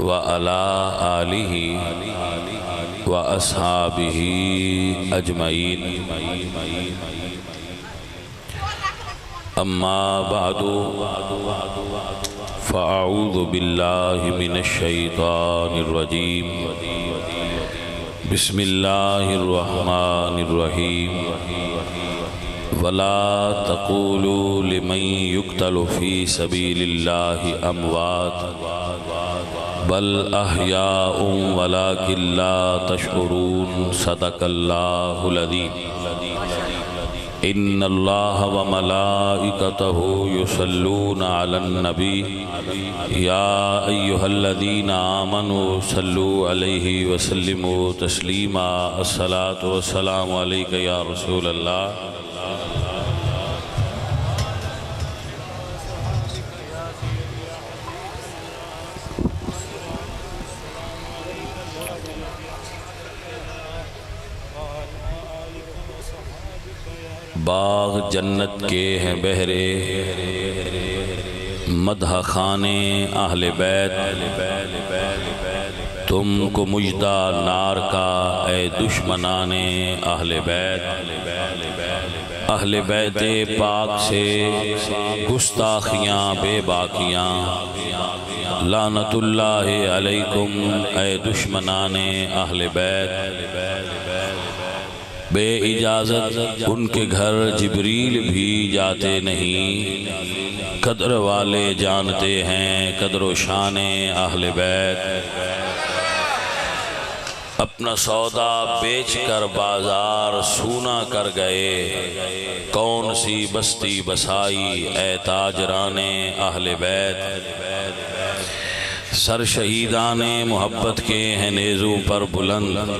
وعلى آله وأصحابه أجمعين أما بعد فأعوذ بالله من الشيطان الرجيم بسم الله الرحمن الرحيم ولا تقولوا لمن يقتل في سبيل الله أموات بل أحياء ولكن لا تشعرون صدق الله العظيم إن الله وملائكته يصلون على النبي يا أيها الذين آمنوا صلوا عليه وسلموا تسليما الصلاة والسلام عليك يا رسول الله باغ جنت کے ہیں بہرے مدح خانے اہل بیت تم کو مجدہ نار کا اے دشمنان اہل بیت اہل بیت پاک سے گستاخیاں بے باکیاں لعنت اللہ علیکم اے دشمنان اہل بیت بے اجازت ان کے گھر جبریل بھی جاتے نہیں قدر والے جانتے ہیں قدر و شان اہل بیت اپنا سودا بیچ کر بازار سونا کر گئے کون سی بستی بسائی اے تاجران اہل بیت سر شہیدان محبت کے ہیں نیزوں پر بلند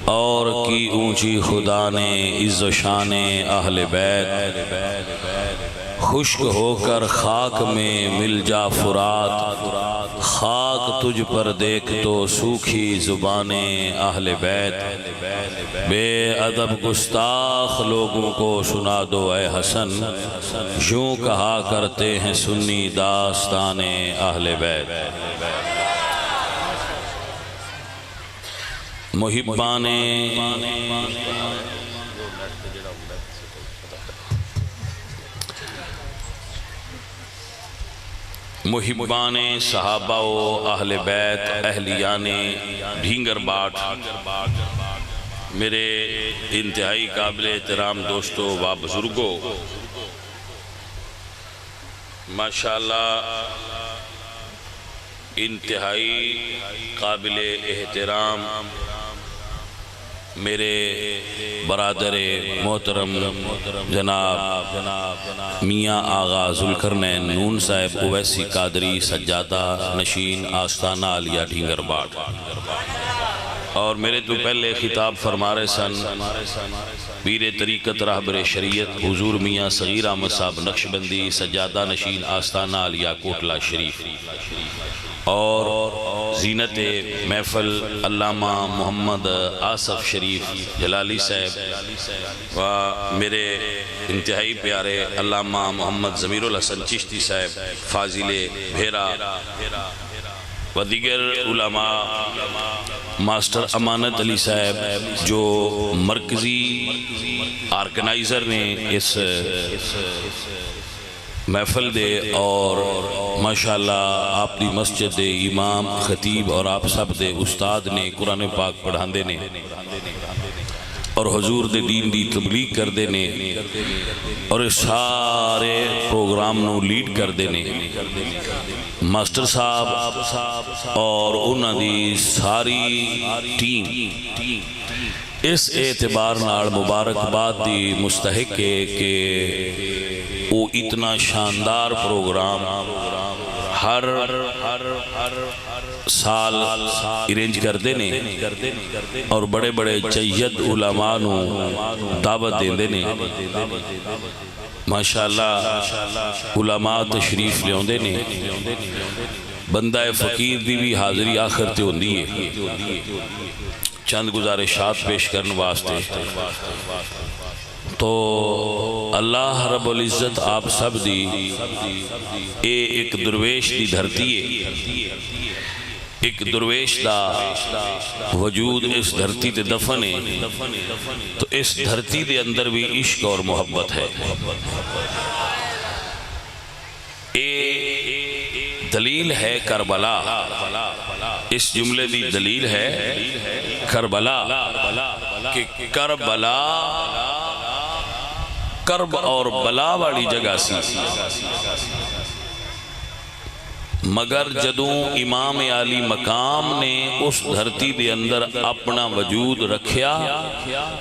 اور کی اونچی خدا نے عز و شان اہل بیت خشک ہو کر خاک میں مل جا فرات خاک تجھ پر دیکھ تو سوکھی زبان اہل بیت بے ادب گستاخ لوگوں کو سنا دو اے حسن یوں کہا کرتے ہیں سنی داستان اہل بیت محبان محبان صحابہ و اہل بیت اہلیان ڈھینگر باٹ میرے انتہائی قابل احترام دوستو و بزرگوں ماشاءاللہ انتہائی قابل احترام میرے برادر محترم جناب میاں آغا ذوالقرنین نون صاحب اویسی قادری سجادہ نشین آستانہ علیہ ڈھینگر باٹ اور میرے تو پہلے خطاب فرما رہے سن پیر طریقت راہبر شریعت حضور میاں صغیر احمد صاحب نقشبندی سجادہ نشین آستانہ علیہ کوٹلہ شریف اور زینت محفل علامہ محمد آصف شریف جلالی صاحب و میرے انتہائی پیارے علامہ محمد ضمیر الحسن چشتی صاحب فاضل بھیرا و دیگر علماء ماسٹر امانت علی صاحب جو مرکزی آرگنائزر نے اس محفل دے اور ماشاءاللہ آپ دی مسجد دے امام خطیب اور آپ سب دے استاد نے قرآن پاک پڑھان دے نے اور حضور دے دین دی تبلیغ کر دے نے اور سارے پروگرام نو لیڈ کر دے نے ماسٹر صاحب اور انہاں دی ساری ٹیم اس اعتبار نال مبارکباد دی مستحق ہے کہ وہ اتنا شاندار پروگرام ہر سال ارینج کر دینے اور بڑے بڑے جید علماء نو دعوت دین دینے ماشاءاللہ علماء تشریف لے ہوندے نے بندہ فقیر دی بھی حاضری آخر تے ہوندی ہے چند گزارشات پیش کرنے واسطے تو اللہ رب العزت آپ سب دی اے ایک درویش دی دھرتی ہے، ایک درویش دا وجود اس دھرتی تے دفن ہے، تو اس دھرتی دے اندر بھی عشق اور محبت ہے۔ اے دلیل ہے کربلا، اس جملے دی دلیل ہے کربلا، کہ کربلا کرب اور بلا والی جگہ سی، مگر جدوں امام عالی مقام نے اس دھرتی دے اندر اپنا وجود رکھیا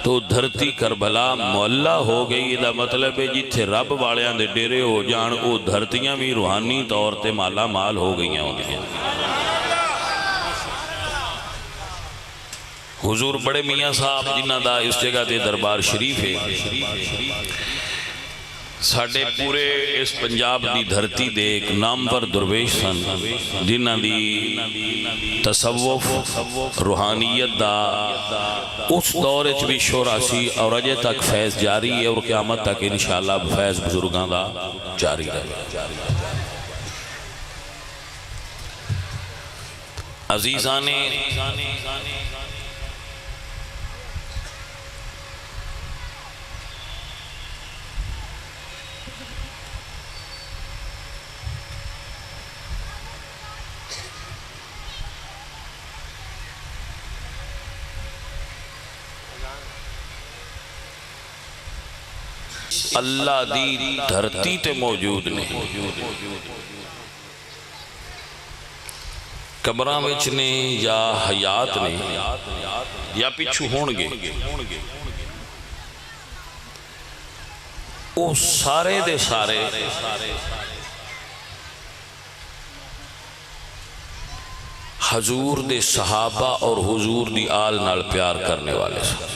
تو دھرتی کربلا معلّہ ہو گئی۔ دا مطلب ہے جتھے رب والیاں دے ڈیرے ہو جان او دھرتیاں بھی روحانی طور تے مالا مال ہو گئی ہیں۔ حضور بڑے میاں صاحب جنہ دا اس جگہ تے دربار شریف ہے، ساڑھے پورے اس پنجاب دی دھرتی دے ایک نامور درویش سن، جنہ دی تصوف روحانیت دا اس دور اچ بھی شورا سی، اور اجے تک فیض جاری ہے، اور قیامت تک انشاءاللہ فیض بزرگاں دا جاری رہے۔ عزیزان اللہ دی دھرتی تے موجود نے، قبراں وچ نے یا حیات نے یا پیچھو ہون گے، او سارے دے سارے حضور دے صحابہ اور حضور دی آل نال پیار کرنے والے سن۔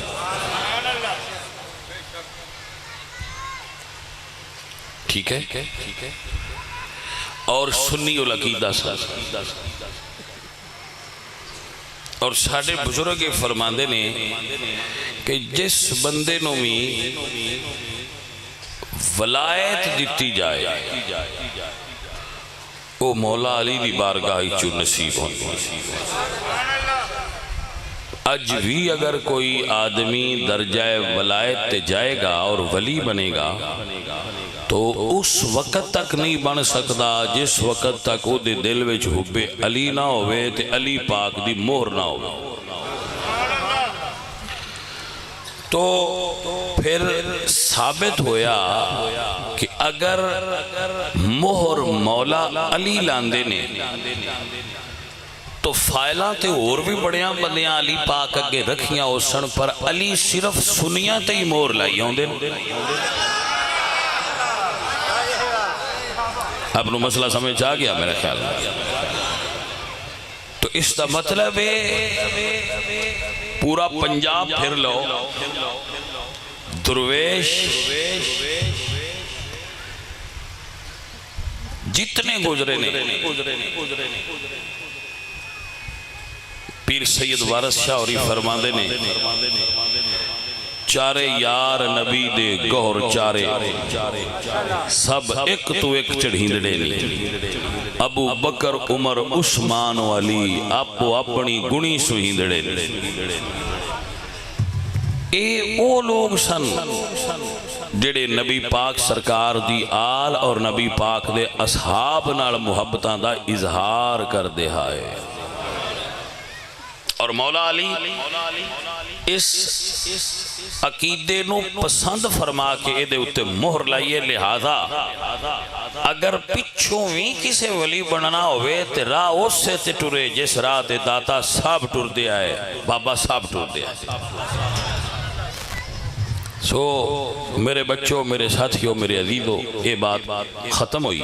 ٹھیک ہے، اور سنی العقیدہ سن، اور ساڑھے بزرگ فرماندے نے کہ جس بندے نو بھی ولایت دیتی جائے وہ مولا علی دی بارگاہ چو نصیب ہونے۔ اج بھی اگر کوئی آدمی درجہ ولایت تے جائے گا اور ولی بنے گا تو اس وقت تک نہیں بن سکتا جس وقت تک وہ دے دل وچ حب علی نہ ہوئے تے علی پاک دی مہر نہ ہوئے۔ تو پھر ثابت ہویا کہ اگر مہر مولا علی لاندے نے تو فائلہ تے اور بھی بڑیاں بندیاں علی پاک اگے رکھیاں ہو سن، پر علی صرف سنیاں تے ہی مہر لائی ہوں دے۔ اپنو مسئلہ سمجھ آ گیا میرے خیال میں؟ تو اس کا مطلب ہے پورا پنجاب پھر لو، درویش جتنے گزرے نے، پیر سید وارث شاہ اوری فرماندے نے چارے یار نبی دے گہر چارے سب ایک تو ایک چڑھیندڑے نے، ابو بکر عمر عثمان و علی آپو اپنی گنی سوہیندڑے نے۔ اے او لوگ سن جڑے نبی پاک سرکار دی آل اور نبی پاک دے اصحاب نال محبتاں دا اظہار کر دے ہائے، اور مولا علی اس عقیدے نو پسند فرما کے اے دے اتے مہر لائیے۔ لہذا اگر پچھوں بھی کسے ولی بننا ہوئے تے راہ اس سے تے ٹرے جس راہ تے داتا صاحب ٹر دیا ہے، بابا صاحب ٹر دیا ہے۔ سو میرے بچوں، میرے ساتھیوں، میرے عزیزوں، یہ بات ختم ہوئی۔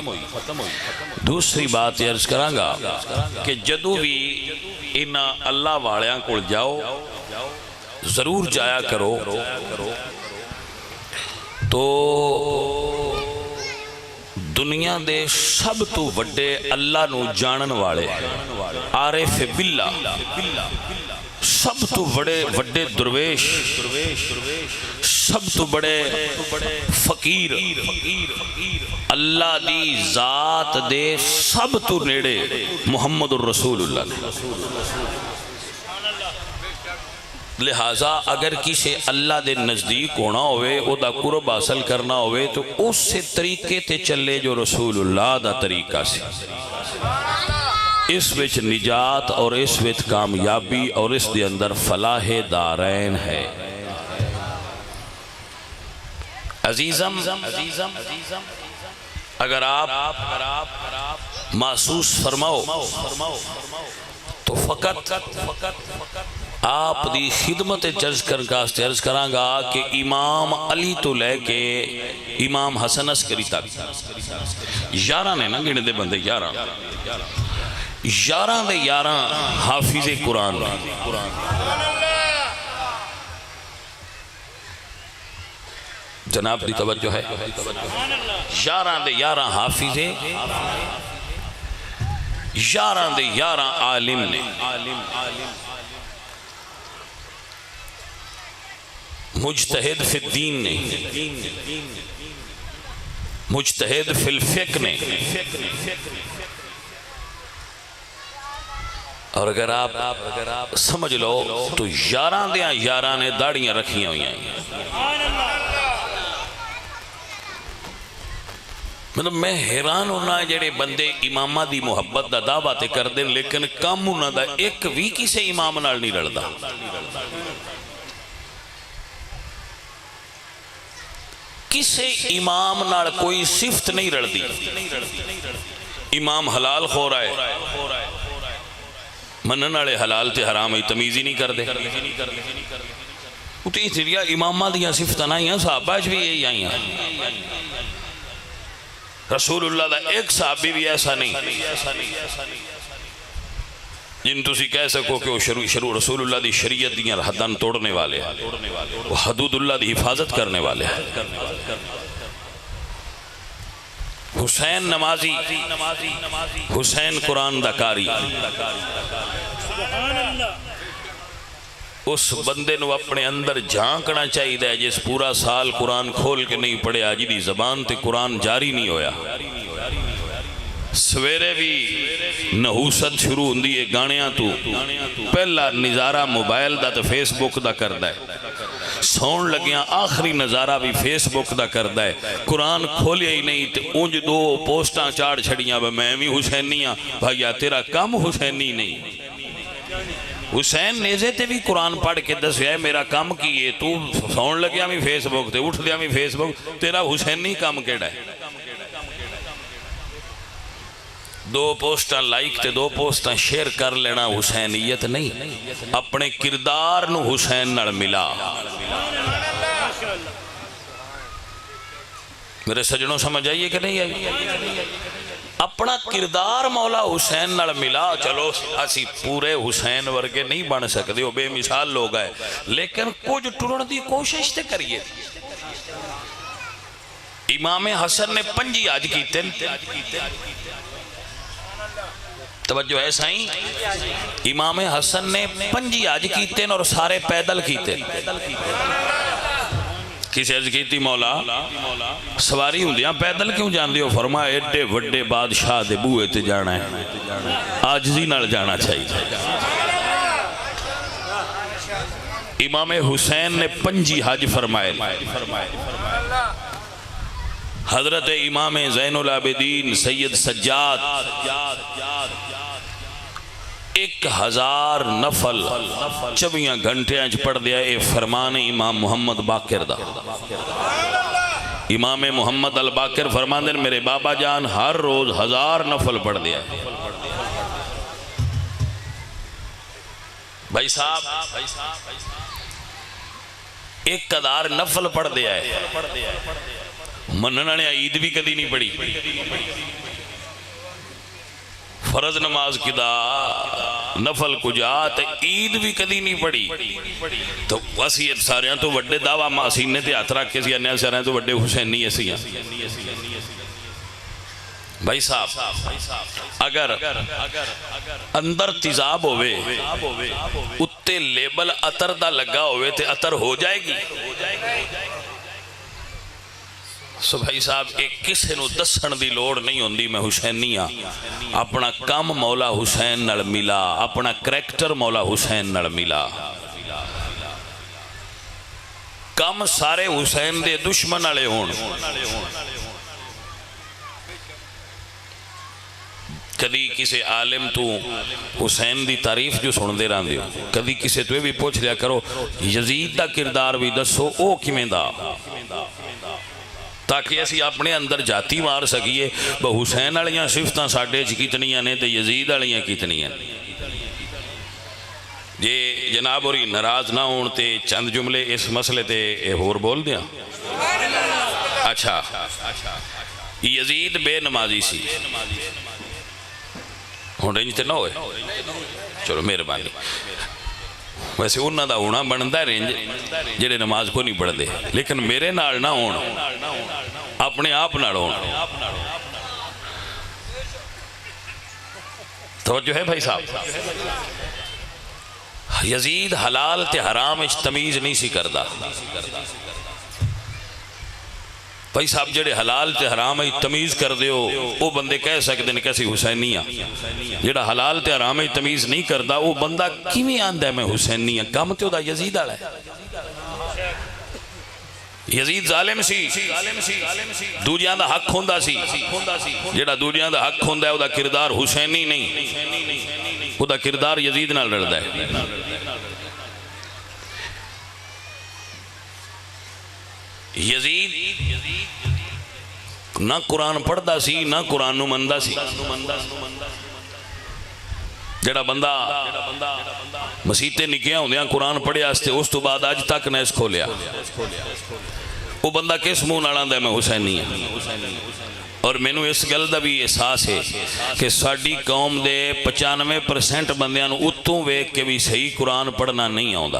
دوسری بات یہ عرض کرانگا کہ جدو بھی انہا اللہ والیاں کو جاؤ ضرور جایا کرو تو دنیا دے سب تو وڈے اللہ نو جانن والے عارف باللہ سب تو بڑے وڈے درویش، سب تو بڑے فقیر، اللہ دی ذات دے سب تو نیڑے محمد الرسول اللہ نے۔ لہٰذا اگر کسی اللہ دے نزدیک ہونا ہوئے، او دا قرب حاصل کرنا ہوئے، تو اس سے طریقے تے چلے جو رسول اللہ دا طریقہ سے۔ اس وچ نجات اور اس وچ کامیابی اور اس دے اندر فلاح دارین ہے۔ عزیزم، اگر آپ محسوس فرماؤ تو فقط آپ دی خدمت عرض کراں گا کہ امام علی تو لے کے امام حسن عسکری تک 11 نے نا گنے دے بندے، 11 دے 11 حافظ قرآن، جناب دی توجہ ہے، 11 دے 11 حافظ، 11 دے 11 عالم نے، مجتہد فی الدین نے، مجتہد فی الفقہ نے۔ اور اگر آپ سمجھ لو تو 11 دیاں 11 نے داڑیاں رکھیاں ہوئی ہیں۔ مطلب میں حیران ہونا جڑے بندے امامہ دی محبت دا دعویٰ تے کر دیں لیکن کم ہونا دا ایک بھی کسے امام نال نہیں رلدا۔ کسے امام نال کوئی صفت نہیں رلدی۔ امام حلال خور آئے، منن والے حلال تے حرام ہی تمیز ہی نہیں کر دے۔ اُتی تھریا امامہ دیا صفتاں نہیں ہیں، صحابہ بھی یہی آئی ہیں۔ رسول اللہ دا ایک صحابی بھی ایسا نہیں جن تسی کہہ سکو کہ وہ شروع رسول اللہ دی شریعت دیاں حداں توڑنے والے ہیں، وہ حدود اللہ دی حفاظت کرنے والے ہیں۔ حسین نمازی، حسین قرآن دا کاری، اس بندے نو اپنے اندر جھانکنا چاہیے دے جس پورا سال قرآن کھول کے نہیں پڑھیا، جی دی زبان تے قرآن جاری نہیں ہویا، سویرے بھی نحوست شروع ہوندی ہے گانیاں تو پہلا نظارہ موبائل دا تے فیس بک دا کردہ ہے، سون لگیاں آخری نظارہ بھی فیس بک دا کردہ ہے، قرآن کھولیا ہی نہیں تے اونج دو پوسٹاں چاڑ چھڑیاں میں بھی حسینی ہاں، بھائیا تیرا کم حسینی نہیں۔ حسین نیزے تے بھی قرآن پڑھ کے دس ہے میرا کم کیے، تو سون لگیا بھی فیس بک تے اٹھ دیا بھی فیس بک، تیرا حسینی کم کیڑا ہے؟ دو پوسٹاں لائک تے دو پوسٹاں شیئر کر لینا حسینیت نہیں، اپنے کردار نو حسین نال ملا۔ میرے سجنوں سمجھ آئیے کہ نہیں آئیے؟ اپنا کردار مولا حسین نال ملا۔ چلو اسی پورے حسین ورگے نہیں بن سکتے، وہ بے مثال لوگ آئے، لیکن کچھ ٹرن دی کوشش تے کریے۔ امام حسن نے 5 حج کیتے، توجہ ہے سائیں، امام حسن نے 5 حج کیتے اور سارے پیدل کیتے۔ کسی عرض کیتی مولا سواری ہوں دیاں پیدل کیوں جان دیو؟ فرمایا ایڈے وڈے بادشاہ دے بوئے تے جانا ہے، آجزی نال جانا چاہیے۔ امام حسین نے 5 حج فرمائے۔ حضرت امام زین العابدین سید سجاد 1000 نفل 24 گھنٹے پڑھ دیا۔ اے فرمان امام محمد باقر دا۔ امام محمد الباقر فرمان دیں میرے بابا جان ہر روز 1000 نفل پڑھ دیا۔ بھائی صاحب 1000 نفل پڑھ دیا ہے، مننا نے عید بھی کدی نہیں پڑھی، فرض نماز کدا نفل کجات عید بھی کدی نہیں پڑھی، تو وسیعت ساریاں تو وڈے دعویٰ سینے تے ہاتھ رکھ کے سیاں ساریاں تو وڈے حسینی ایسیاں۔ بھائی صاحب اگر اندر تیزاب ہوئے اتے لیبل عطر دا لگا ہوئے تے عطر ہو جائے گی. سو بھائی صاحب ایک کسے نو دسن دی لوڑ نہیں ہوندی میں حسینی ہاں. اپنا کام مولا حسین نال ملا, اپنا کریکٹر مولا حسین نال ملا. کم سارے حسین دے دشمن والے ہون. کدی کسی عالم تو حسین دی تعریف جو سن دے رہاں دیو, کدی کسی تو بھی پوچھ لیا کرو یزید دا کردار بھی دسو او کمیں دا, تاکہ اسی اپنے اندر جاتی مار سکیے وہ حسین والیاں صفتاں ساڈے چ کتنیاں نے تے یزید والیاں کتنیاں. جے جناب اور ناراض نہ ہون تے چند جملے اس مسئلے تے ہور بول دیاں. اچھا یزید بے نمازی سی, ہوں رنج تے نہ ہوئے, چلو مہربانی. ویسے انہاں دا ہونا بنتا ہے رنج جڑے نماز کو نہیں پڑھ دے, لیکن میرے نال نہ ہون, اپنے آپ نال ہون. توجہ ہے بھائی صاحب. یزید حلال تے حرام اچ تمیز نہیں سی کردا. بھائی صاحب جڑے حلال تے حرام اچ تمیز کر دیو وہ بندے کہہ سکتے ہیں کیسی حسینی ہاں. جڑا حلال تے حرام اچ تمیز نہیں کردا وہ بندہ کیویں آندا ہے میں حسینی ہاں؟ کم تے او دا یزید والا ہے. یزید ظالم سی, دوجیاں دا حق ہوندا سی. جڑا دوجیاں دا حق ہوندا ہے او دا کردار حسینی نہیں, او دا کردار یزید نال لڑدا ہے. یزید نہ قرآن پڑھدا سی نہ قرآن نو مندا سی. جڑا بندہ مسیطے نکیاں ہوندیاں قرآن پڑھیا اس اس تو بعد آج تک نہ اس کھولیا, وہ بندہ کس منہ نال آندا ہے میں حسینی ہاں. اور میں نو اس گل دا بھی احساس ہے کہ ساڈی قوم دے 95% بندیاں نو اتوں ویکھ کے بھی صحیح قرآن پڑھنا نہیں آوندا.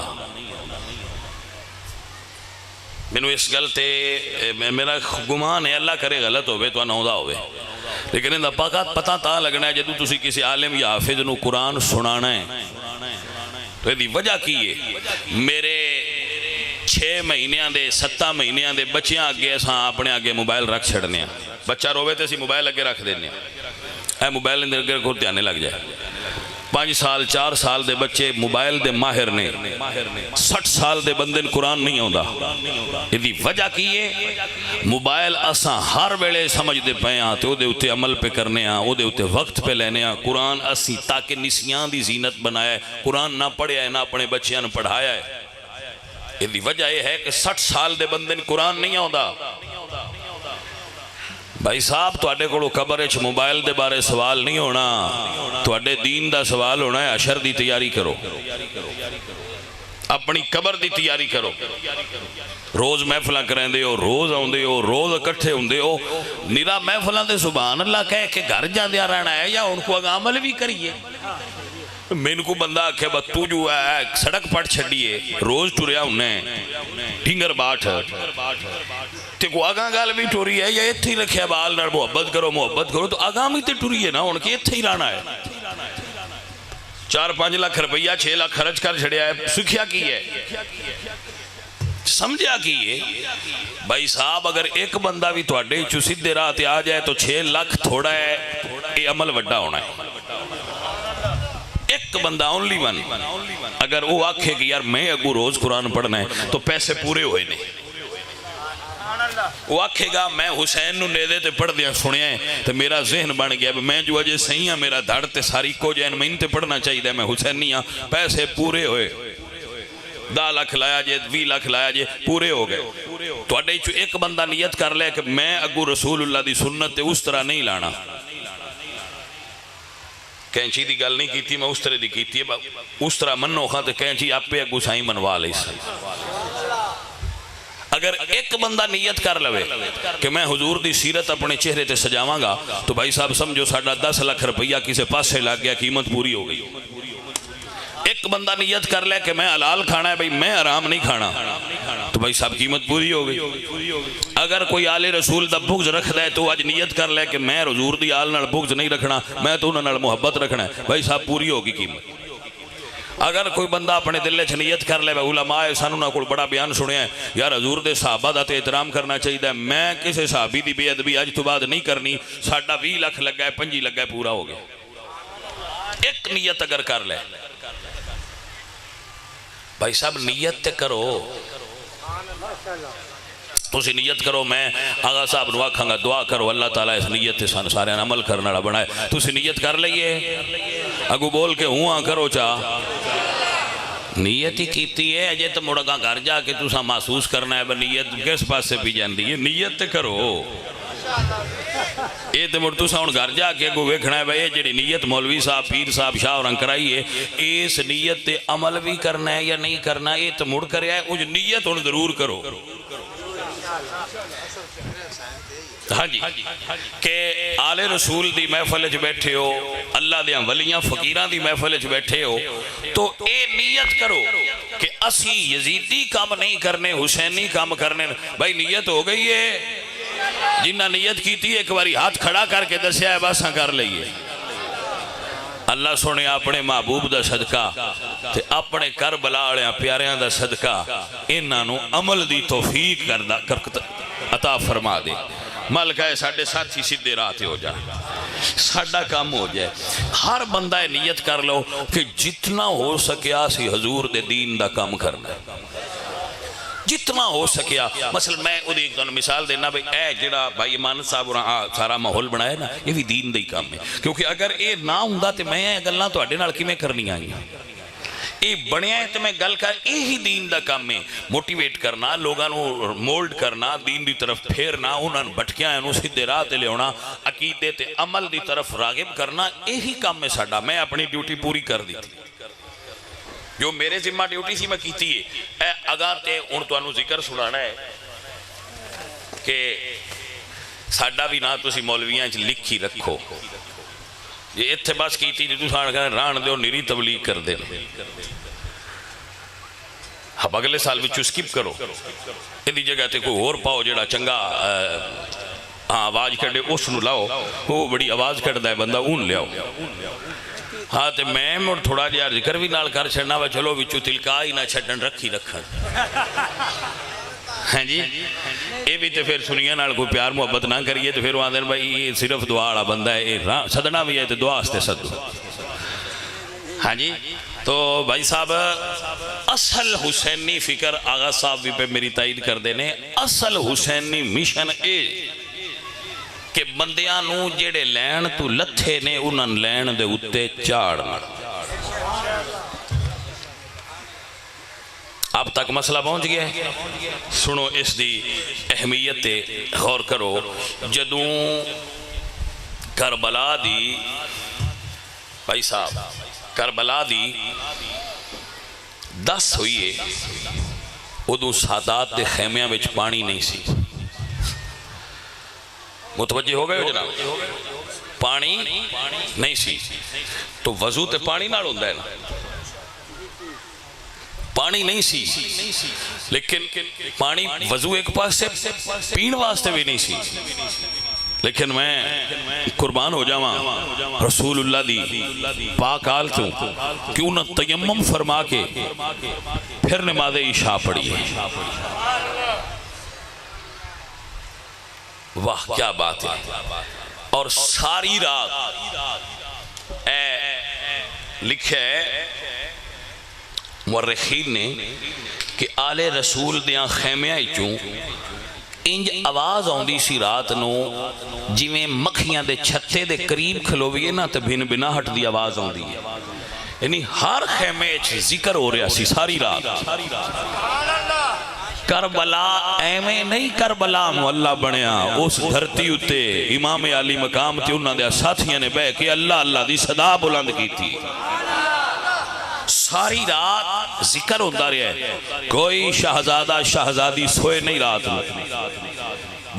میں نو اس گل تے میرا گمان ہے, اللہ کرے غلط ہوئے تو نہ ہوندا ہوئے, لیکن ان دا پتہ تا لگنا ہے جدوں تسی کسی عالم یا حافظ نو قرآن سنانا ہے تو یہ دی وجہ کی ہے. میرے 6 مہینیاں دے 7 مہینیاں دے بچیاں آگے اساں اپنے آگے موبائل رکھ چھڑنے ہیں. بچہ روے تے اسی موبائل اگے رکھ دینے ہیں, اے موبائل اندر اگر کو دھیانے لگ جائے. 5 سال 4 سال دے بچے موبائل دے ماہر نے, 60 سال دے بندے قرآن نہیں ہوندا. یہ دی وجہ کی ہے موبائل اساں ہر ویلے سمجھ دے پے ہاں تے او دے اتے عمل پہ کرنے ہاں, او دے اتے وقت پہ لینے ہاں. قرآن اسی تاکہ نسیان دی زینت بنایا ہے, قرآن نہ پڑھیا ہے نہ اپنے بچیاں نے پڑھایا ہے. یہ دی وجہ یہ ہے کہ 60 سال دے بندے قرآن نہیں ہوندا. بھائی صاحب تواڈے کولوں قبر وچ موبائل دے بارے سوال نہیں ہونا, تواڈے دین دا سوال ہونا ہے. حشر دی تیاری کرو, اپنی قبر دی تیاری کرو. روز محفلاں کریندے ہو, روز آوندے ہو, روز اکٹھے ہوندے ہو, نرا محفلاں تے سبحان اللہ کہہ کے گھر جاندیا رہنا ہے یا ان کو عمل بھی کریے. میں کو بندہ آکھے با تو جو ہے سڑک پڑ چھڑیے روز ٹوریا انہیں ڈھنگر باٹھ تے کو آگاں گال بھی ٹوری ہے یا اتھے ہی رکھے بال نر محبت کرو تو آگاں بھی تے ٹوری ہے نا, ان کے اتھے ہی رانا ہے. 4-5 لاکھ روپیہ 6 لاکھ خرچ کر چھڑیا ہے, سکھیا کی ہے, سمجھا کی ہے. بھائی صاحب اگر ایک بندہ بھی تو اڈے چو سیدھے راہ تے آ جائے تو 6 لاکھ تھوڑا ہے, یہ عمل وڈا ہونا ہے. ایک بندہ اونلی ون اگر وہ آکھے کہ یار میں اگو روز قرآن پڑھنا ہے تو پیسے پورے ہوئے نہیں. وہ آکھے گا میں حسین نو نیدے تے پڑھ دیا سنیا ہے تو میرا ذہن بن گیا میں جو اجے صحیح ہاں میرا دھڑ تے ساری کو جین میں انتے پڑھنا چاہیے میں حسین نہیں ہاں. پیسے پورے ہوئے, 10 لاکھ لایا جے 20 لاکھ لایا جے پورے ہو گئے. تو اڈے چو ایک بندہ نیت کر لے کہ میں اگو رسول اللہ دی سنت تے اس طرح نہیں لانا. کینچی دی گل نہیں کیتی میں اس طرح دی کیتی ہے, اس طرح منو خواہ تو کینچی آپ پہ اگو سائیں منوا لے. اگر ایک بندہ نیت کر لوے کہ میں حضور دی سیرت اپنے چہرے تے سجاواں گا تو بھائی صاحب سمجھو ساڑھا 10 لاکھ روپیہ کسے پاسے لگ گیا, قیمت پوری ہو گئی. ایک بندہ نیت کر لے کہ میں حلال کھانا ہے بھائی میں حرام نہیں کھانا, تو بھائی صاحب قیمت پوری ہو گئی۔ اگر کوئی آل رسول دا بغض رکھ دے تو اج نیت کر لے کہ میں حضور دی آل نال بغض نہیں رکھنا، میں تو انہاں نال محبت رکھنا ہے، بھائی صاحب پوری ہوگی قیمت۔ اگر کوئی بندہ اپنے دل وچ نیت کر لے، علماء سانوں نہ کوئی بڑا بیان سنیا ہے یار حضور دے صحابہ دا تے احترام کرنا چاہیے، میں کسی صحابی دی بے ادبی اج تو بعد نہیں کرنی، ساڈا 20 لاکھ لگا ہے 25 لگا ہے پورا ہو گیا۔ ایک نیت اگر کر لے بھائی صاحب، نیت تے کرو، تسی نیت کرو، میں آغا صاحب نو آکھاں گا دعا کرو اللہ تعالیٰ اس نیت تے سان سارے عمل کرنا والا بنائے، تسی نیت کر لئیے، اگو بول کے ہوں کرو چاہ نیت ہی کیتی ہے، اجے تو مڑگاں گھر جا کے تسا محسوس کرنا ہے نیت کس پاس سے بھی جاندی ہے، نیت تے کرو۔ یہ تو مڑ تسا ہن گھر جا کے اگو ویکھنا ہے بھائی جڑی نیت مولوی صاحب پیر صاحب شاہ اور کرائی ہے، اس نیت تے عمل بھی کرنا ہے یا نہیں کرنا، یہ تو مڑ کریا ہے، وہ نیت ہن ضرور کرو۔ ہاں جی کہ آل رسول دی محفل وچ بیٹھے ہو، اللہ دیاں ولیاں فقیراں دی محفل وچ بیٹھے ہو، تو اے نیت کرو کہ اسی یزیدی کام نہیں کرنے، حسینی کام کرنے۔ بھائی نیت ہو گئی ہے، جنہ نیت کی تھی ایک باری ہاتھ کھڑا کر کے دسیا ہے بس ہاں کر لئیے۔ اللہ سونے اپنے محبوب دا صدقہ تے اپنے کربلا والے پیاریاں دا صدقہ انہاں نو عمل دی توفیق عطا فرما دے۔ مالک ہے ساڈے ساتھی سیدھے راہ تے ہو جائے، ساڈا کام ہو جائے۔ ہر بندہ نیت کر لو کہ جتنا ہو سکیا سی حضور دے دین دا کام کرنا ہے، جتنا ہو سکیا۔ مثلا میں ایک مثال دینا، بھائی اے جڑا بھائی ایمان صاحب سارا ماحول بنایا نا، یہ بھی دین دا ہی کام ہے، کیونکہ اگر یہ نہ ہوندا تے میں گلاں تہاڈے نال کیویں کرنی آئی، یہ بنیا ہے تو میں گل کر، یہی دین دا کام ہے، موٹیویٹ کرنا، لوگاں نو مولڈ کرنا، دین دی طرف پھیرنا، انہاں بھٹکیاں نو سیدھے راہ تے لے آنا، عقیدے تے عمل دی طرف راغب کرنا، یہی کام ہے ساڈا۔ میں اپنی ڈیوٹی پوری کر دی تھی، جو میرے ذمہ ڈیوٹی سی میں کیتی ہے۔ اگاں تے ہن تانوں ذکر سنانا ہے کہ ساڈا بھی نا تسی مولویاں وچ لکھی رکھو، یہ اتھے بس کیتی جی تساں ران دیو نری تبلیغ کر دے، اب اگلے سال وچ سکپ کرو، ادھی جگہ تے کوئی اور پاؤ جڑا چنگا آواز کڈے اس نو لاؤ، وہ بڑی آواز کڈدا ہے بندہ اون لیاؤ۔ ہاں تے میں مڑ تھوڑا جہا ذکر بھی نال کر چھڑنا وا، چلو وچوں تلکا ہی نہ چھڈن رکھی رکھن۔ ہاں جی یہ بھی تے پھر سنیاں نال کوئی پیار محبت نہ کریے تو پھر وہ آندے بھائی یہ صرف دعا والا بندہ ہے، یہ سدنا بھی ہے تو دعا واسطے سدو۔ ہاں جی تو بھائی صاحب اصل حسینی فکر آغا صاحب بھی پہ میری تائید کر دینے، اصل حسینی مشن اے کہ بندیاں نو جیڑے لین تو لتھے نے انہاں لین دے اتے چاڑنا۔ اب تک مسئلہ پہنچ گیا ہے، سنو اس دی اہمیت غور کرو۔ جدوں کربلا دی بھائی صاحب کربلا دی 10 ہوئی ہے، ادو سادات دے خیمیاں وچ پانی نہیں سی، متوجہ ہو گئے ہو جناب؟ پانی نہیں سی تو وضو تے پانی نال ہوندا ہے نا، پانی نہیں سی لیکن پانی وضو ایک پاس سے پین واسطے بھی نہیں سی، لیکن میں قربان ہو جاواں رسول اللہ دی پاک آل تو کیوں نہ تیمم فرما کے پھر نماز عشاء پڑھی ہے۔ واہ کیا بات ہے! اور ساری رات لکھا ہے مورخین نے کہ آل رسول دیاں خیمیاں چوں انج آواز آندی سی رات نو جویں مکھیاں دے چھتے دے قریب کھلویے نا تے بھن بناہٹ دی آواز آندی ہے، یعنی ہر خیمے چ ذکر ہو رہا سی ساری رات۔ کربلا ایویں نہیں کربلا مولا بنیا، اس دھرتی اتے امام علی مقام تے انہاں دے ساتھیاں نے بہ کے اللہ اللہ دی صدا بلند کی تھی، ساری رات ذکر ہوتا رہا ہے، کوئی شہزادہ شہزادی سوئے نہیں رات میں،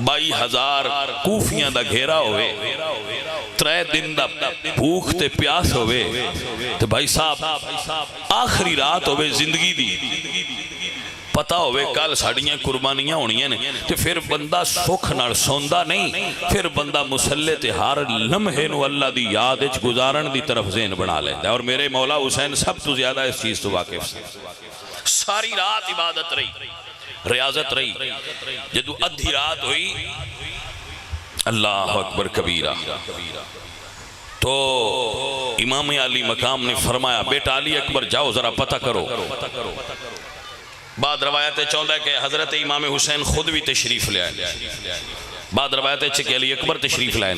22,000 کوفیاں دا گھیرا ہوئے، 3 دن دا بھوک تے پیاس ہوئے، تو بھائی صاحب آخری رات ہوئے زندگی دی، پتہ ہوئے کل ساڑیاں قربانیاں ہونیاں نے تو پھر بندہ سکھ نال سوندا نہیں، پھر بندہ مسلح تے ہر لمحے نو اللہ دی یاد اچ گزارن دی طرف ذہن بنا لیتا ہے۔ اور میرے مولا حسین سب تو زیادہ اس چیز تو واقف سے، ساری رات عبادت رہی، ریاضت رہی، جدو ادھی رات ہوئی اللہ اکبر کبیرہ تو امام علی مقام نے فرمایا بیٹا علی اکبر جاؤ ذرا پتہ کرو۔ بعد روایتیں چاہتا ہے کہ حضرت امام حسین خود بھی تشریف لے آئے، بعد روایتیں کہ علی اکبر تشریف لائے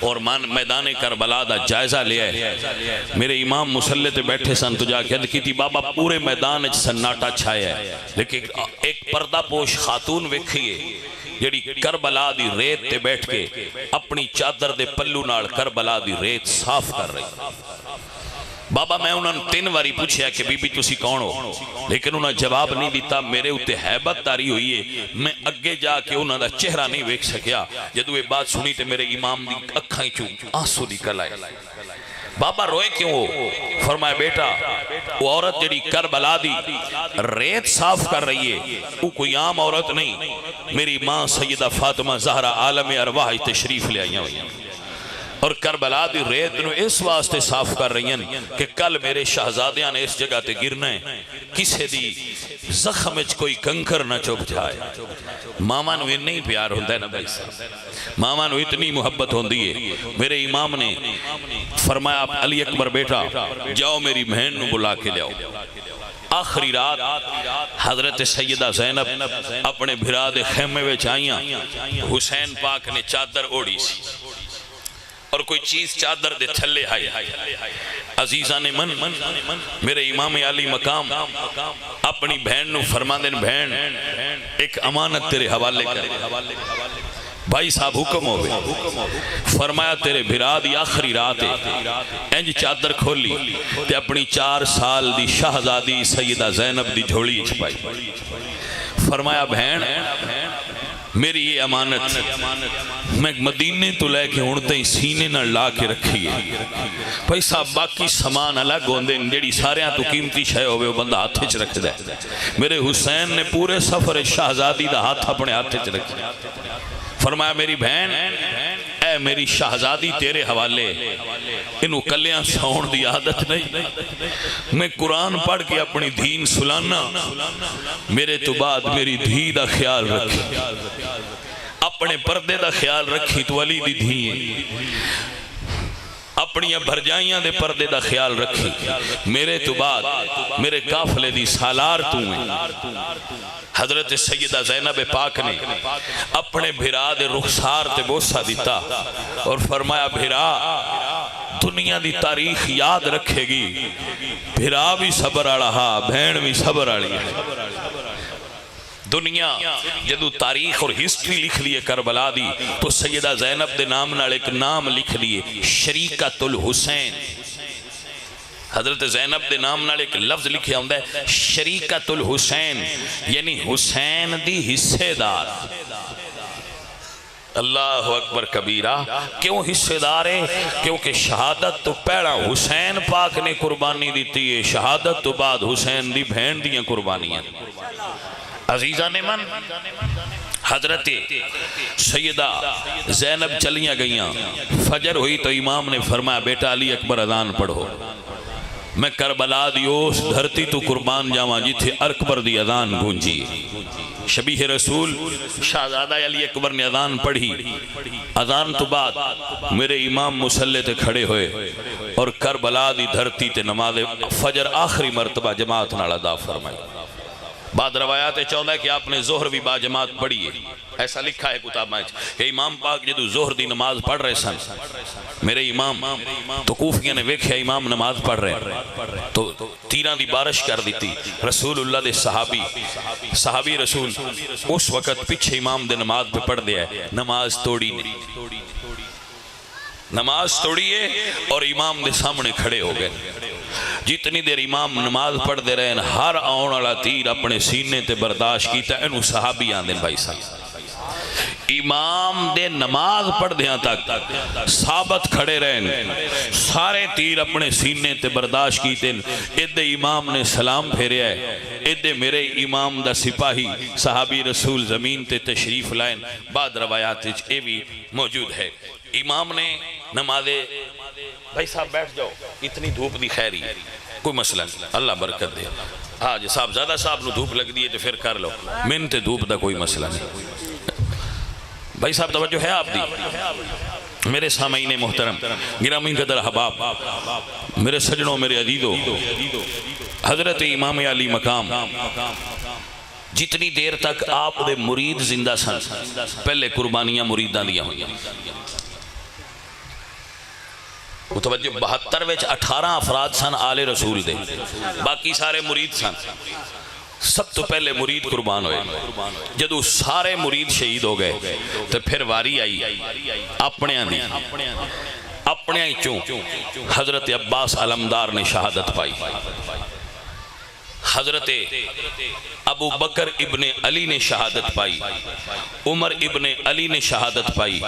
اور میدان کربلا دا جائزہ لے آئے۔ میرے امام مسلح تے بیٹھے سن تو جا کے عرض کی تھی بابا پورے میدان سناٹا چھایا ہے، لیکن ایک پردہ پوش خاتون ویکھیے جڑی کربلا دی ریت تے بیٹھ کے اپنی چادر دے پلو نال کربلا دی ریت صاف کر رہی۔ بابا میں انہوں نے 3 واری پوچھیا کہ بی بی تسی کون ہو، لیکن انہوں نے جواب نہیں دیتا۔ میرے اتے حیبت تاری ہوئی ہے، میں اگے جا کے انہوں نے چہرہ نہیں ویکھ سکیا۔ جدو یہ بات سنی تے میرے امام دی اکھائیں چوں آنسو نکل آئے۔ بابا روئے کیوں ہو؟ فرمایا بیٹا وہ عورت جڑی کربلا دی ریت صاف کر رہی ہے وہ کوئی عام عورت نہیں، میری ماں سیدہ فاطمہ زہرہ عالم ارواح تشریف لے آئی ہیں، اور کربلا دی ریت نو اس واسطے صاف کر رہی ہیں کہ کل میرے شہزادیاں نے اس جگہ تے گرنا ہے، کسے دی زخم اچ کوئی کنکر نہ چوب جائے۔ ماما نو نہیں پیار ہوندہ ہے نا بھائی صاحب، ماما نو اتنی محبت ہوندی ہے۔ میرے امام نے فرمایا علی اکبر بیٹا جاؤ میری بہن نو بلا کے لیاؤ۔ آخری رات حضرت سیدہ زینب اپنے بھرا دے خیمے وچ آئیاں، حسین پاک نے چادر اوڑی سی اور کوئی چیز چادر دے تھلے آئی۔ عزیزان من میرے امام علی مقام اپنی بہن نو فرما دین بہن ایک امانت تیرے حوالے کر۔ بھائی صاحب حکم ہوئے، فرمایا تیرے بھرا دی آخری رات ہے، انج چادر کھولی تے اپنی 4 سال دی شہزادی سیدہ زینب دی جھوڑی چھپائی۔ فرمایا بہن میری یہ امانت میں مدینے تو لے کے ہونتے ہی سینے نہ لا کے رکھی ہے۔ بھائی صاحب باقی سامان الگ ہوندے جیڑی سارے تو قیمتی شے ہوئے وہ بندہ ہاتھ چ رکھ دے۔ میرے حسین نے پورے سفر شہزادی دا ہاتھ اپنے ہاتھ چ رکھا۔ فرمایا میری بہن اے میری شہزادی تیرے حوالے، انہوں کلیاں ساؤن دی عادت نہیں، میں قرآن پڑھ کے اپنی دین سلانا، میرے تو بعد میری دھی دا خیال رکھی، اپنے پردے دا خیال رکھی تو علی دی دھی، اپنی بھرجائیاں دے پردے دا خیال رکھی، میرے تو بعد میرے قافلے دی سالار تو ہیں۔ حضرت سیدہ زینب پاک نے اپنے بھرا دے رخسار تے بوسہ دیتا اور فرمایا بھرا دنیا دی تاریخ یاد رکھے گی، بھرا بھی صبر آڑا بہن بھی صبر آڑی ہے۔ دنیا جدو تاریخ اور ہسٹری لکھ لیے کربلا دی تو سیدہ زینب دے نام نال ایک نام لکھ لیے شریکت الحسین۔ حضرت زینب دے نام نال ایک لفظ لکھیا ہوندہ ہے شریکت الحسین، یعنی حسین دی حصے دار۔ اللہ اکبر کبیرہ، کیوں حصے دار ہے؟ کیونکہ شہادت تو پہلا حسین پاک نے قربانی دیتی ہے، شہادت تو بعد حسین دی بہن دیاں قربانیاں۔ عزیزان من حضرت سیدہ زینب چلیاں گئیاں، فجر ہوئی تو امام نے فرمایا بیٹا علی اکبر اذان پڑھو، میں کربلا دی اس دھرتی تو قربان جاواں جتھے اکبر دی اذان گونجی۔ شبیہ رسول شہزادہ علی اکبر نے اذان پڑھی، اذان تو بعد میرے امام مسلح تے کھڑے ہوئے اور کربلا دی دھرتی تے نماز فجر آخری مرتبہ جماعت نال ادا فرمائی۔ بعد روایات چاہتا ہے کہ آپ نے ظہر بھی با جماعت پڑھی ہے، ایسا لکھا ہے کتاب میں کہ امام پاک جدو ظہر دی نماز پڑھ رہے سن، میرے امام تو کوفیاں نے ویکھیا امام نماز پڑھ رہے تو تیران دی بارش کر دیتی۔ رسول اللہ دے صحابی رسول اس وقت پیچھے امام دے نماز پہ پڑھ دیا ہے، نماز توڑی نہیں، نماز توڑیے اور امام دے سامنے کھڑے ہو گئے۔ جتنی دیر امام نماز پڑھ دے رہے ہیں ہر آن والا تیر اپنے سینے تے برداشت کیتا، انہوں صحابی آن دیں بھائی صاحب۔ امام دے نماز پڑھ دیاں تک ثابت کھڑے رہن، سارے تیر اپنے سینے تے برداشت کیتے، ادھے امام نے سلام پھیرے ہے، ادھے میرے امام دا سپاہی صحابی رسول زمین تے تشریف لائن، بعد روایات اے بھی موجود ہے۔ امام نے نمازے، بھائی صاحب بیٹھ جاؤ، اتنی دھوپ دی خیری، کوئی مسئلہ نہیں، اللہ برکت دے۔ ہاں جی صاحب زیادہ صاحب نو دھوپ لگ دی ہے تو پھر کر لو، من تے دھوپ دا کوئی مسئلہ نہیں۔ بھائی صاحب توجہ ہے آپ دی، میرے سامعین محترم، گرامی قدر احباب، میرے سجنوں، میرے عزیزوں، حضرت امام علی مقام جتنی دیر تک آپ دے مرید زندہ سن، پہلے قربانیاں مریداں دیا ہوئی، متوجہ 72 وچ 18 افراد سن آل رسول دے، باقی سارے مرید سن۔ سب تو پہلے مرید قربان ہوئے، جدو سارے مرید شہید ہو گئے تو پھر واری آئی اپنے دی، اپنے چوں حضرت عباس علمدار نے شہادت پائی، حضرت ابو بکر ابن علی نے شہادت پائی، عمر ابن علی نے شہادت پائی،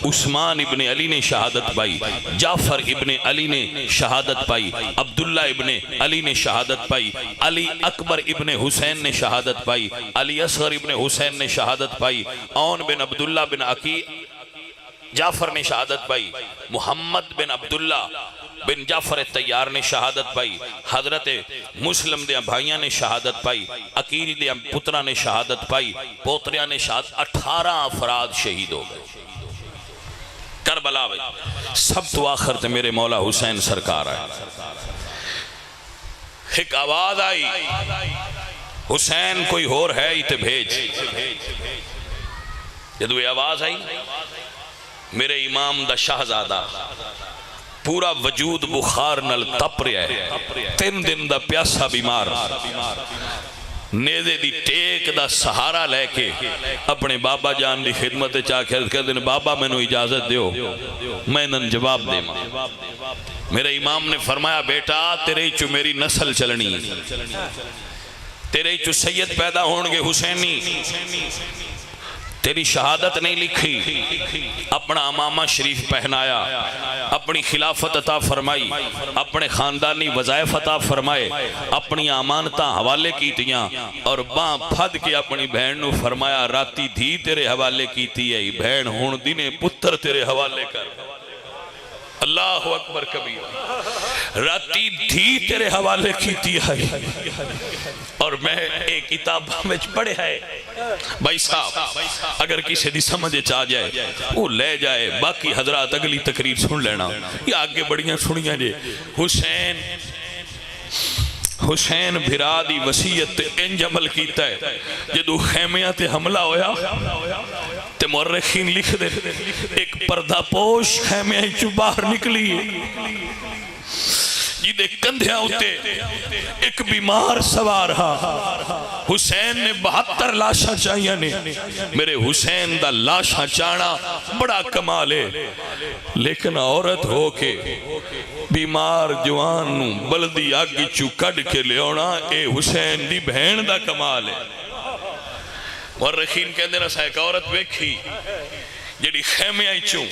عثمان ابن علی نے شہادت پائی، جعفر ابن علی نے شہادت پائی، عبداللہ ابن علی نے شہادت پائی، علی اکبر ابن حسین نے شہادت پائی، علی اصغر ابن حسین نے شہادت پائی، عون بن عبداللہ بن عقیل جعفر نے شہادت پائی، محمد بن عبداللہ بن جعفر تیار نے شہادت پائی، حضرت مسلم دیا بھائیاں نے شہادت پائی، عقیل دیا پترہ نے شہادت پائی، پوتریاں نے شہادت، 18 افراد شہید ہو گئے کربلا میں۔ سب تو آخر تے میرے مولا حسین سرکار آئے، ایک آواز آئی، حسین کوئی اور ہے ہی تے بھیج۔ جدو یہ آواز آئی، میرے امام دا شہزادہ پورا وجود بخار نل تپ رہا ہے، 3 دن دا پیاسا بیمار، نیزے دی ٹیک دا سہارا لے کے اپنے بابا جان دی خدمت چاہ کر دن، بابا میں نو اجازت دیو میں نن جواب دے ماں۔ میرے امام نے فرمایا بیٹا تیرے چو میری نسل چلنی، تیرے چو سید پیدا ہونگے حسینی، تیری شہادت نہیں لکھی، اپنا امامہ شریف پہنایا، اپنی خلافت عطا فرمائی، اپنے خاندانی وظائف عطا فرمائے، اپنی امانتاں حوالے کیتیاں، اور باں پھد کے اپنی بہن نو فرمایا راتی دھی تیرے حوالے کیتی ہے، بہن ہون دینے پتر تیرے حوالے کر۔ اللہ اکبر کبیر، راتی دھی تیرے حوالے کیتی ہے، اور میں ایک کتاب میں پڑھے ہے بھائی صاحب، اگر کسی دی سمجھے چاہ جائے وہ لے جائے، باقی حضرات اگلی تقریر سن لینا، یہ آگے بڑیاں سنیاں جے۔ حسین بھرا دی وسیعت انج عمل کیتا ہے، جدو خیمیاں تے حملہ ہویا تے مورخین لکھ دے ایک پردہ پوش خیمیاں چو باہر نکلی ہے، جیدے کندھیاں ہوتے ایک بیمار سوار ہا، حسین نے 72 لاشاں چاہیاں نے، میرے حسین دا لاشاں چاہنا بڑا کمال ہے، لیکن عورت ہو کے بیمار جوان نو بلدی آگی چو کڑ کے لے اونا، اے حسین دی بہن دا کمال ہے۔ مورخین کہندے نا ایک عورت بیکھی جیڑی خیمے آئی چوں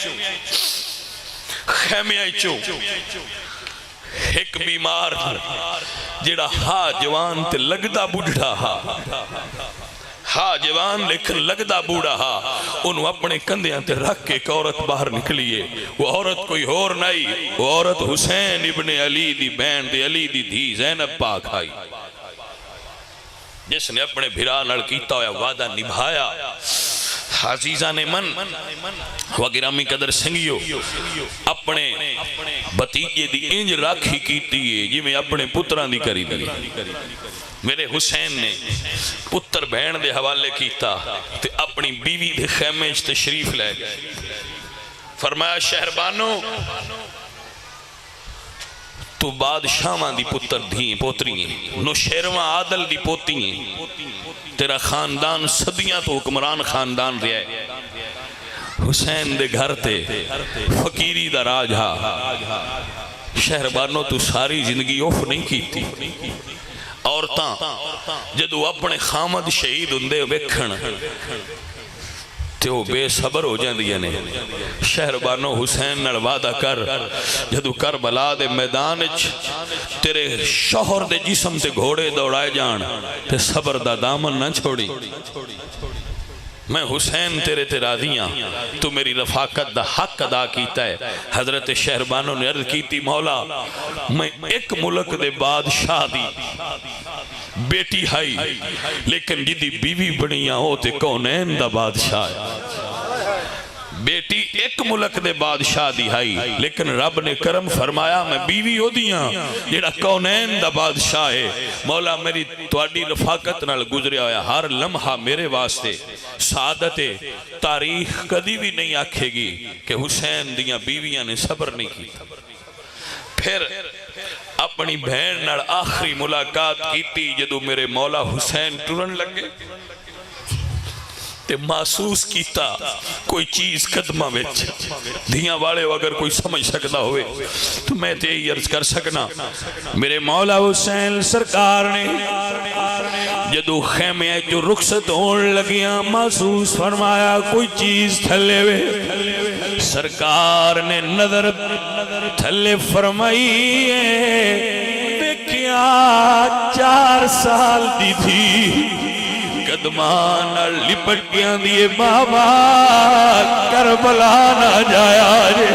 ایک بیمار جیڑا ہا جوان تے لگدا بڑھڑا ہا جوان لیکن لگدا بوڑھا ہا، انہوں اپنے کندیاں تے رکھ کے ایک عورت باہر نکلیے، وہ عورت کوئی اور نہیں، وہ عورت حسین ابن علی دی بہن دی علی دی دھی زینب پاک آئی، جس نے اپنے بھرا نڑ کیتا ہویا وعدہ نبھایا۔ عزیزان من و گرامی قدر سنگیو، اپنے بتیجے دی انج راکھی کیتی ہے جی میں اپنے پتران دی کری دی۔ میرے حسین نے پتر بہن دے حوالے کیتا تے اپنی بیوی دے خیمے تشریف لے گئے، فرمایا شہربانو تو بادشاہاں دی پتر دھیں پوتری ہیں، نوشیروان عادل دی پوتی ہیں، تیرا خاندان صدیاں تو حکمران خاندان رہے ہے۔ حسین دے گھر تے فقیری دا راج ہا، شہربانو تو ساری زندگی اوف نہیں کیتی، عورتاں جدو اپنے خامد شہید ہندے ویکھن تے وہ بے صبر ہو جاندیاں نے شہربانو حسین نال وعدہ کر جدو کربلا دے میدان تیرے شوہر دے جسم تے گھوڑے دوڑائے جان تے صبر دا دامن نہ چھوڑی میں حسین تیرے تے راضیاں تو میری رفاقت دا حق ادا کیتا ہے حضرت شہربانو نے عرض کیتی مولا میں ایک ملک دے بادشاہ دی بیٹی ہائی لیکن جدی بیوی بنیاں ہوتے کونین دا بادشاہ ہے بیٹی ایک ملک دے بادشاہ دی ہائی لیکن رب نے کرم فرمایا میں بیوی ہو دیاں جیڑا کونین دا بادشاہ ہے مولا میری تواڈی رفاقت نال گزریا ہویا ہر لمحہ میرے واسطے سعادت تاریخ کدی بھی نہیں آکھے گی کہ حسین دیاں بیویاں نے صبر نہیں کی پھر اپنی بہن نال آخری ملاقات کیتی جدو میرے مولا حسین ٹرن لگے تے محسوس کیتا کوئی چیز قدمہ وچ دھیاں والے اگر کوئی سمجھ سکتا ہوئے تو میں تے یہ عرض کر سکنا میرے مولا حسین سرکار نے جدو خیمے جو رخصت ہون لگیاں محسوس فرمایا کوئی چیز تھلے وے سرکار نے نظر تھلے فرمائی دیکھیا 4 سال دی تھی قدمان لپٹ گیا دیئے بابا کربلا نہ جایا جے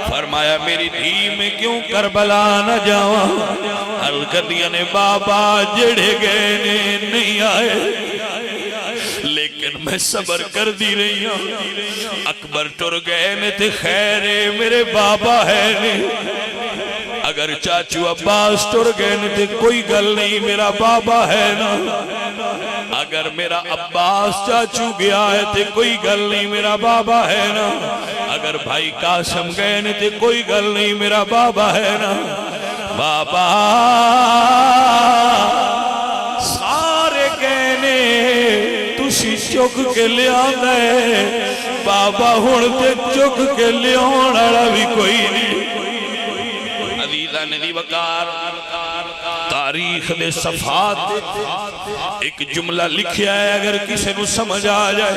فرمایا میری دھی میں کیوں کربلا نہ جاواں حلقتیاں نے بابا جڑے گئے نے نہیں آئے لیکن میں صبر کر دی رہی ہوں اکبر ٹر گئے نے تے خیر میرے بابا ہے نے اگر چاچو عباس ٹر گئے نے تے کوئی گل نہیں میرا بابا ہے نا اگر میرا عباس چاچو گیا ہے تے کوئی گل نہیں میرا بابا ہے نا اگر بھائی قاسم گئے نے تے کوئی گل نہیں میرا بابا ہے نا بابا سارے گئے نے تسی چک کے لیا دے بابا ہون تے چک کے لیا والا بھی کوئی نہیں عزیزان دی وقار تاریخ دے صفحات ایک جملہ لکھیا ہے اگر کسی نو سمجھ آ جائے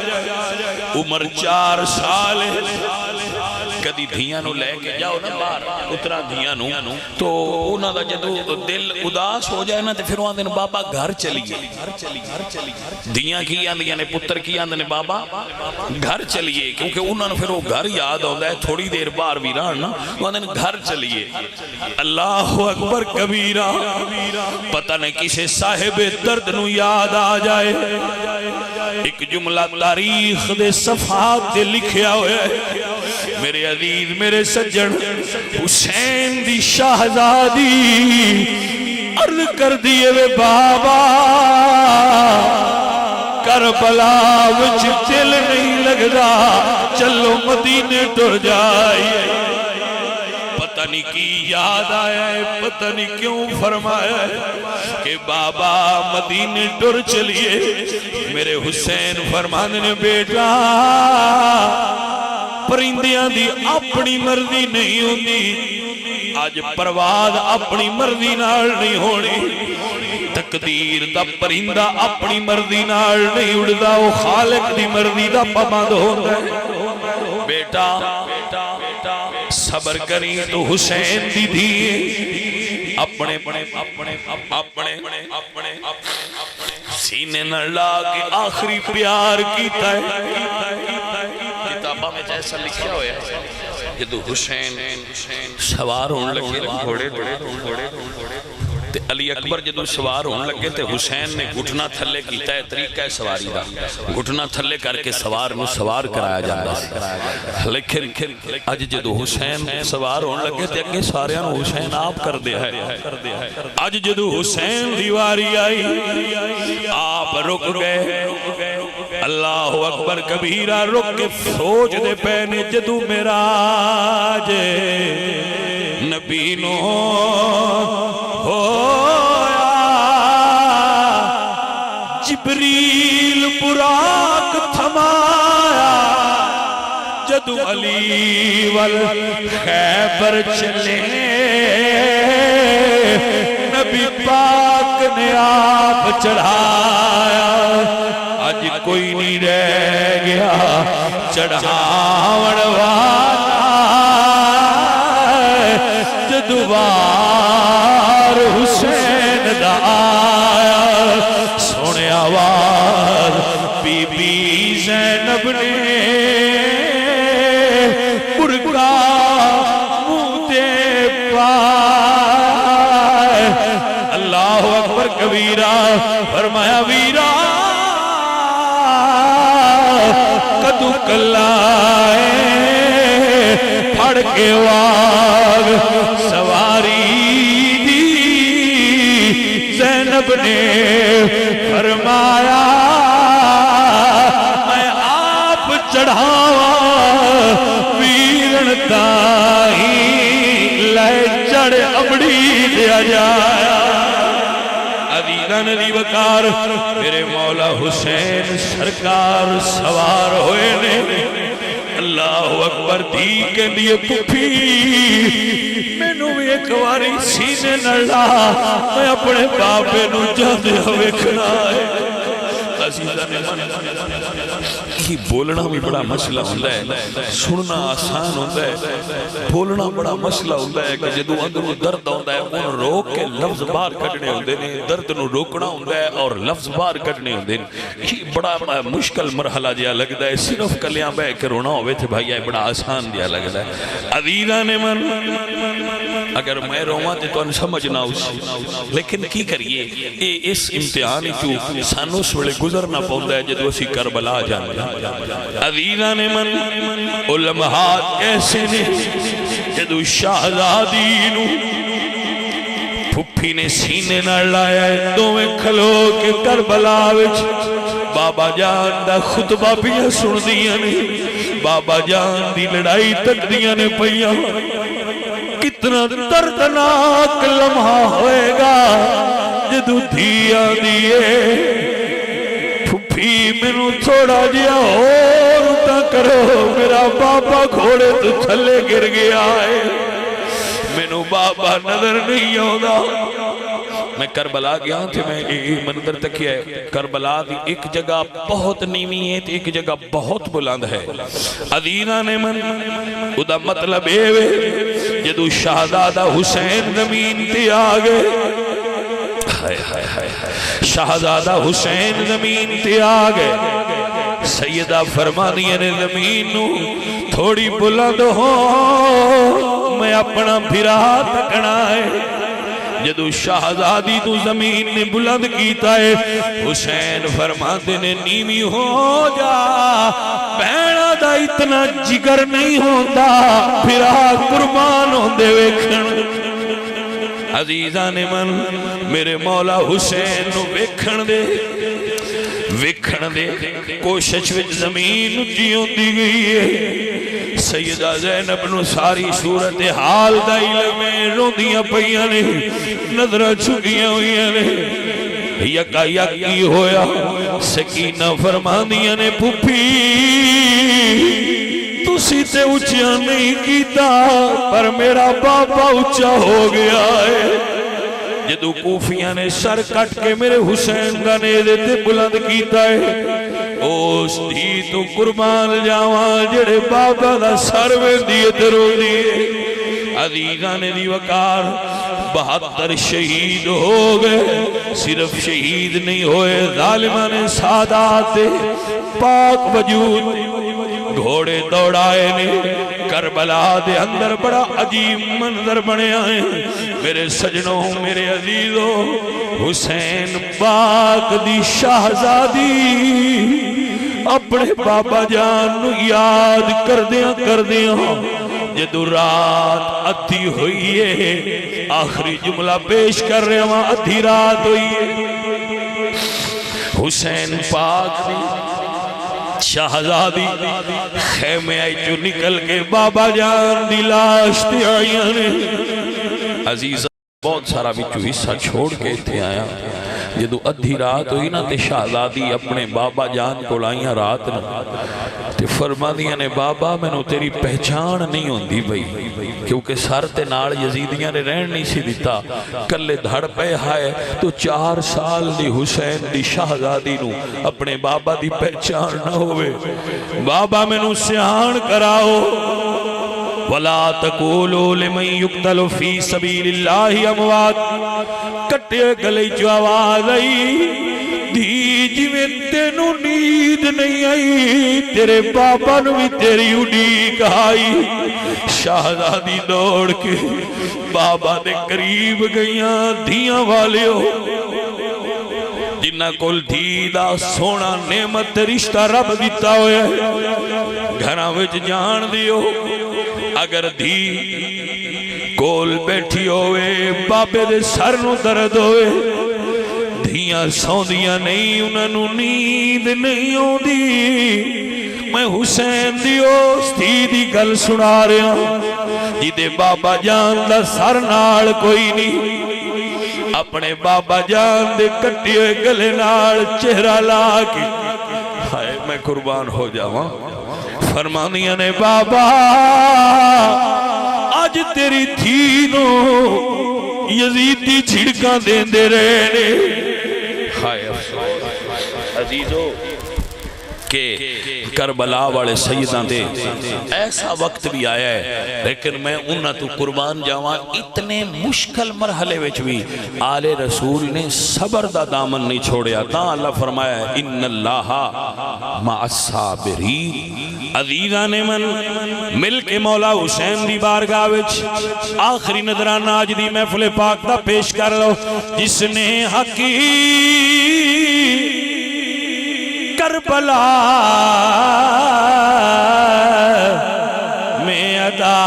عمر 4 سال کدی دھیاں نو لے کے جاؤ نا باہر اترا دھیاں نو تو انہاں دا جدو دل اداس ہو جائے نا تے پھر وہاں دن بابا گھر چلیے دھیاں کی آندیاں نے پتر کی آندے نے بابا گھر چلیے کیونکہ انہاں نے پھر وہ گھر یاد ہوتا ہے تھوڑی دیر باہر بھی رہنا وہاں دن گھر چلیے اللہ اکبر کبیرہ پتہ نہیں کسے صاحب درد نو یاد آ جائے ایک جملہ تاریخ دے صفحات دے لکھیا ہوئے میرے عزیز میرے سجن حسین دی شہزادی عرض کر دیئے وے بابا کربلا وچ دل نہیں لگدا چلو مدینے ٹر جائیے پتہ نہیں کی یاد آیا ہے پتہ نہیں کیوں فرمایا ہے کہ بابا مدینے ٹر چلیے میرے حسین فرمانے نے بیٹا پرندیاں دی اپنی مرضی نہیں ہوندی آج پرواز اپنی مرضی نال نہیں ہونی تقدیر دا پرندہ اپنی مرضی نال نہیں اڑدا وہ خالق دی مرضی دا پابند ہوندا ہے بیٹا صبر کریں تو حسین دی دھی اپنے سینے نہ لا کے آخری پیار کیتا ہے کتابہ میں جیسا لکھیا ہویا ہے جدو حسین سوار ہون لگے گھوڑے تے علی اکبر جدو سوار ہون لگے تے حسین نے گھٹنا تھلے کیتا ہے طریقہ سواری دا گھٹنا تھلے کر کے سوار نو سوار کرایا جاتا ہے لیکن اج جدو حسین سوار ہون لگے تے اگے ساریاں نو حسین آپ کر دیا ہے اج جدو حسین دیواری آئی آپ رک گئے اللہ اکبر کبیرہ رک کے سوچ دے پہنے جدو معراج نبی نو ہویا جبریل براق تھمایا جدو علی والخیبر چلے نبی پاک نے آپ چڑھایا آج کوئی نہیں رہ چڑھاون والا جدوار حسین دا آیا سونے آواز بی بی زینب نے برقع منہ تے پائے اللہ اکبر کبیرہ فرمایا ویرا کدو کلائے پھڑ کے واگ سواری دی زینب نے فرمایا میں آپ چڑھاوا ویرن تائی لے چڑھ امڑی دیا جایا عزیزان دی وقار میرے مولا حسین سرکار سوار ہوئے نے اللہ اکبر دی کے لیے پپھی میں نو ایک واری سینے نڑا میں اپنے باپے نو جاندے ہوئے کھڑائے عزیزان کی بولنا بھی بڑا مسئلہ ہوتا ہے سننا آسان ہوتا ہے بولنا بڑا مسئلہ ہوتا ہے کہ جدو اندروں درد ہوتا ہے ان روک کے لفظ بار کٹنے ہوتے ہیں درد نو روکنا ہوتا ہے اور لفظ بار کٹنے ہوتے ہیں یہ بڑا مشکل مرحلہ جیا لگتا ہے صرف کلیاں بے کے رونا ہوئے تھے بھائی یہ بڑا آسان جیا لگتا ہے عزیزان من اگر میں رواں تے تو ان سمجھنا اسی لیکن کی کریے اس امتحانی چو سانوس وڑے گزرنا پہنتا ہے جدو اسی کربلا جانا عزیزان من علماء کیسے نے جدو شہزادی نو پھپھی نے سینے نہ لایا ہے دو میں کھلو کے کربلا وچ بابا جان دا خطبہ بھی سن دیا نے بابا جان دی لڑائی تک دیا نے پہیا کتنا دردناک لمحہ ہوئے گا جدو دھیا دیئے پھپھی میں نو تھوڑا جیا اور تا کرو میرا بابا گھوڑے تو تھلے گر گیا ہے میں نو بابا نظر نہیں ہوتا میں کربلا گیا تھے میں منظر تک کیا ہے کربلا دی ایک جگہ بہت نیمی ہے ایک جگہ بہت بلند ہے عزیزان من ادا مطلب ہے جدو شہزادہ حسین زمین تے آگے شہزادہ حسین زمین تے آگے سیدہ فرما دیا نے زمین نو تھوڑی بلند ہو میں اپنا بھرا تکنا ہے جدو شہزادی تو زمین نے بلند کیتا ہے حسین فرماتے نے نیمی ہو جا بہنا دا اتنا جگر نہیں ہوتا پھرا قربان ہوندے ویکھن عزیزان من میرے مولا حسین نو ویکھن دے کوشش وچ زمین جیوں دی گئی ہے سیدہ زینب نو ساری صورت حال دا علم روندیاں پئیاں نے نظرہ چھکیاں ہوئیاں نے یکا یکی ہویا سکینہ فرماندیاں نے پھپھی تسی تے اچھا نہیں کیتا پر میرا بابا اچھا ہو گیا ہے جدو کوفیاں نے سر کٹ کے میرے حسین دا نیدے تے بلند کیتا ہے اوس دی تو قربان جاواں جڑے بابا دا سر میں دیئے درو دیئے عزیزان دی وقار 72 شہید ہو گئے صرف شہید نہیں ہوئے ظالمان سادات پاک وجود گھوڑے دوڑائے نے کربلا دے اندر بڑا عجیب منظر بنے آئے میرے سجنوں میرے عزیزوں حسین پاک دی شہزادی اپنے بابا جان نو یاد کر دیاں جدو رات ادھی ہوئی ہے آخری جملہ پیش کر رہے ہیں ادھی رات ہوئی ہے حسین پاک دی شہزادی خیمے آئی جو نکل کے بابا جان دی لاش تے آئیاں نے عزیز بہت سارا بچو حصہ چھوڑ کے تھے آیا جدو ادھی رات ہوئی نا تے شہزادی اپنے بابا جان کو لائیاں رات نا تے فرمانیاں نے بابا میں نو تیری پہچان نہیں ہوندی بھئی، کیونکہ سر تے نال یزیدیاں نے رہن نہیں سی دیتا، کلے دھڑ پہ ہائے تو 4 سال دی حسین دی شہزادی نو اپنے بابا دی پہچان نہ ہوئے۔ بابا میں نو سیان کراؤ، وَلَا تَقُولُوا لِمَنْ يُقْتَلُ فِي سَبِيلِ اللَّهِ أَمْوَاتٌ۔ کٹے گلے جو آواز آئی دی جویں تینو نیند نہیں آئی، تیرے بابا نو بھی تیری اڈیک آئی۔ شہزادی دوڑ کے بابا دے قریب گئیاں، دھیاں والیو جنہ کول دھی دا سونا نعمت رشتہ رب دیتا ہوئے گھراں وچ جان دیو، اگر دھی کول بیٹھی ہوئے بابے دے سر نو درد ہوئے، دھیاں سوندیاں نہیں، انہاں نو نیند نہیں ہوندی۔ میں حسین دیو ستی دی گل سنا رہا جدے بابا جان دا سر نال کوئی نہیں، اپنے بابا جان دے کٹی ہوئے گلے نال چہرہ لا کے ہائے میں قربان ہو جاواں۔ فرمانیاں نے بابا آج تیری تھی نو یزیدی چھڑکاں دین دے رہے، ہائے افسوس عزیزو کہ کربلا والے سیداں دے ایسا وقت بھی آیا ہے، لیکن میں انہاں تو قربان جاواں اتنے مشکل مرحلے وچ بھی آل رسول نے صبر دا دامن نہیں چھوڑیا۔ تاں اللہ فرمایا ہے ان اللہ مع الصابرین۔ عزیزان من مل کے مولا حسین دی بارگاہ وچ آخری نظرانہ آج دی محفل پاک دا پیش کر لو، جس نے حقی کربلا میں ادا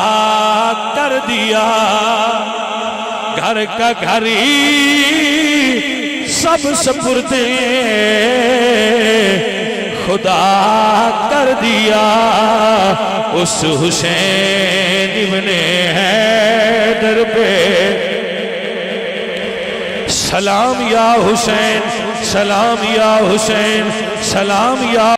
کر دیا، گھر کا گھر ہی سب سپردے خدا کر دیا، اس حسین ابن حیدر پہ سلام یا حسین، سلام یا حسین، سلام یا